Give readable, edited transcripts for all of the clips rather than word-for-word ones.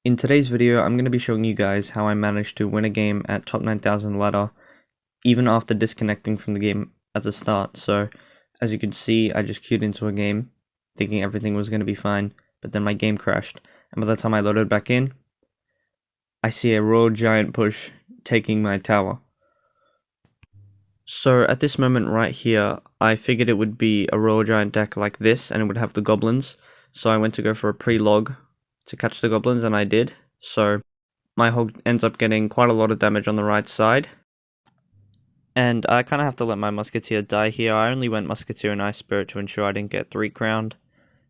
In today's video, I'm going to be showing you guys how I managed to win a game at top 9000 ladder, even after disconnecting from the game at the start. So, as you can see, I just queued into a game, thinking everything was going to be fine, but then my game crashed, and by the time I loaded back in, I see a Royal Giant push taking my tower. So, at this moment right here, I figured it would be a Royal Giant deck like this, and it would have the goblins, so I went to go for a pre-log to catch the goblins, and I did. So my hog ends up getting quite a lot of damage on the right side, and I kind of have to let my musketeer die here. I only went musketeer and ice spirit to ensure I didn't get 3-crowned.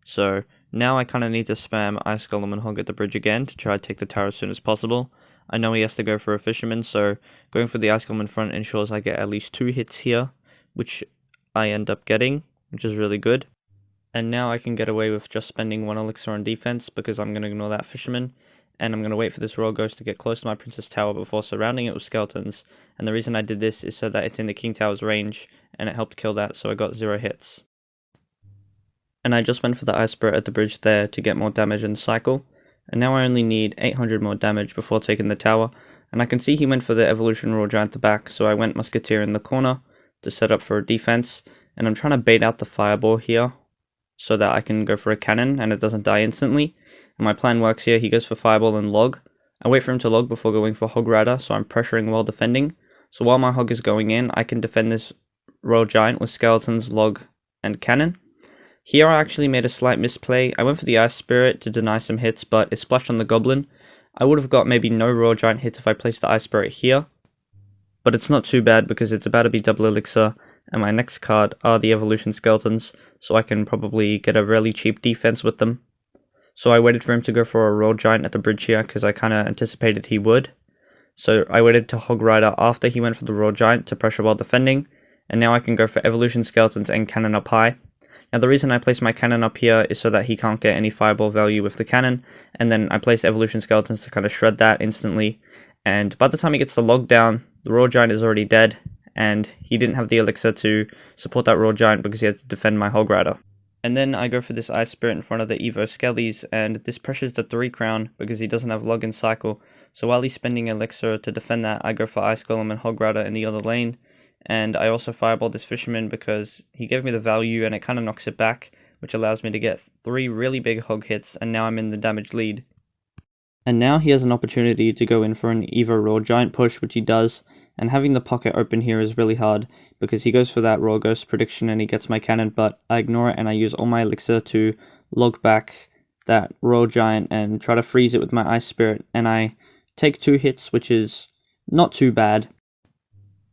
So now I kind of need to spam ice golem and hog at the bridge again to try to take the tower as soon as possible. I know he has to go for a fisherman, so going for the ice golem in front ensures I get at least 2 hits here, which I end up getting, which is really good. And now I can get away with just spending 1 elixir on defense because I'm going to ignore that fisherman. And I'm going to wait for this royal ghost to get close to my princess tower before surrounding it with skeletons. And the reason I did this is so that it's in the king tower's range, and it helped kill that, so I got 0 hits. And I just went for the ice spirit at the bridge there to get more damage in the cycle. And now I only need 800 more damage before taking the tower. And I can see he went for the evolution royal giant at the back, so I went musketeer in the corner to set up for a defense. And I'm trying to bait out the fireball here, so that I can go for a cannon and it doesn't die instantly. And my plan works here. He goes for fireball and log. I wait for him to log before going for hog rider, so I'm pressuring while defending. So while my hog is going in, I can defend this royal giant with skeletons, log, and cannon. Here I actually made a slight misplay. I went for the ice spirit to deny some hits, but it splashed on the goblin. I would have got maybe no royal giant hits if I placed the ice spirit here, but it's not too bad because it's about to be double elixir, and my next card are the evolution skeletons, so I can probably get a really cheap defense with them. So I waited for him to go for a royal giant at the bridge here because I kind of anticipated he would. So I waited to hog rider after he went for the royal giant to pressure while defending, and now I can go for evolution skeletons and cannon up high. Now the reason I placed my cannon up here is so that he can't get any fireball value with the cannon, and then I placed evolution skeletons to kind of shred that instantly. And by the time he gets the log down, the royal giant is already dead, and he didn't have the elixir to support that royal giant because he had to defend my hog rider. And then I go for this ice spirit in front of the evo skellies, and this pressures the 3-crown because he doesn't have log in cycle. So while he's spending elixir to defend that, I go for ice golem and hog rider in the other lane. And I also fireball this fisherman because he gave me the value and it kind of knocks it back, which allows me to get 3 really big hog hits, and now I'm in the damage lead. And now he has an opportunity to go in for an Evo Royal Giant push, which he does, and having the pocket open here is really hard, because he goes for that Royal Ghost prediction and he gets my cannon, but I ignore it and I use all my elixir to log back that Royal Giant and try to freeze it with my Ice Spirit, and I take 2 hits, which is not too bad.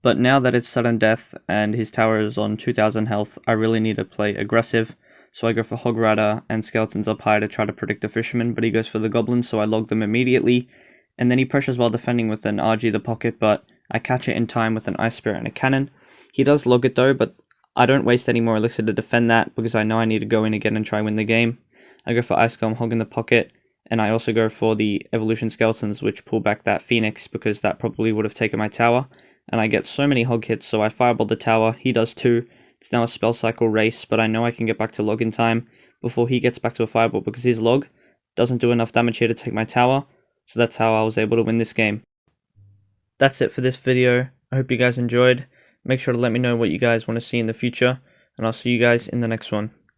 But now that it's sudden death and his tower is on 2000 health, I really need to play aggressive. So I go for hog rider and skeletons up high to try to predict the fisherman, but he goes for the goblins, so I log them immediately. And then he pressures while defending with an RG the pocket, but I catch it in time with an ice spirit and a cannon. He does log it though, but I don't waste any more elixir to defend that because I know I need to go in again and try win the game. I go for ice golem, hog in the pocket, and I also go for the evolution skeletons, which pull back that phoenix because that probably would have taken my tower. And I get so many hog hits, so I fireball the tower. He does too. It's now a spell cycle race, but I know I can get back to log in time before he gets back to a fireball because his log doesn't do enough damage here to take my tower. So that's how I was able to win this game. That's it for this video. I hope you guys enjoyed. Make sure to let me know what you guys want to see in the future, and I'll see you guys in the next one.